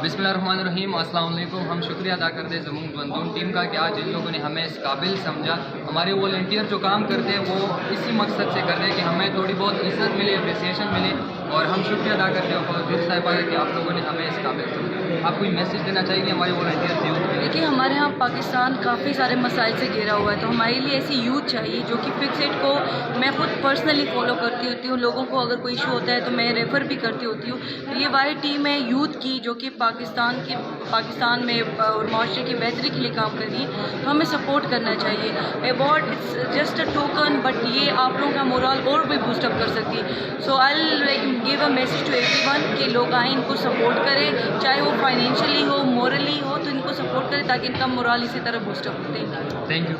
बिस्मिल्लाहिर्रहमानिर्रहीम, अस्सलाम वालेकुम। हम शुक्रिया अदा करते हैं ज़मून बंदून टीम का कि आज इन लोगों ने हमें इस काबिल समझा। हमारे वॉलंटियर जो काम करते हैं वो इसी मकसद से करते हैं कि हमें थोड़ी बहुत इज़्ज़त मिले, अप्रिसिएशन मिले, और हम शुक्रिया अदा करते हैं फौजी साहिबा कि आप लोगों ने हमें इस काबिल समझा। आप कोई मैसेज देना चाहिए हमारे वॉलंटियर यूथ के लिए? देखिए, हमारे यहाँ पाकिस्तान काफ़ी सारे मसाइल से घिरा हुआ है, तो हमारे लिए ऐसी यूथ चाहिए जो कि फिक्सेड को मैं खुद पर्सनली फॉलो करती होती हूँ। लोगों को अगर कोई इशू होता है तो मैं रेफ़र भी करती होती हूँ। तो ये वाली टीम है यूथ की जो कि पाकिस्तान में और माशरे की बेहतरी के लिए काम कर रही है, तो हमें सपोर्ट करना चाहिए। Award it's just a token, but ये आप लोगों का मोरल और भी बूस्टअप कर सकती है। So I like give a message to everyone कि लोग आए, इनको सपोर्ट करें, चाहे वो फाइनेंशियली हो, मोरली हो, तो इनको सपोर्ट करें ताकि इनका मोरल इसी तरह बूस्टअप हो। Thank you.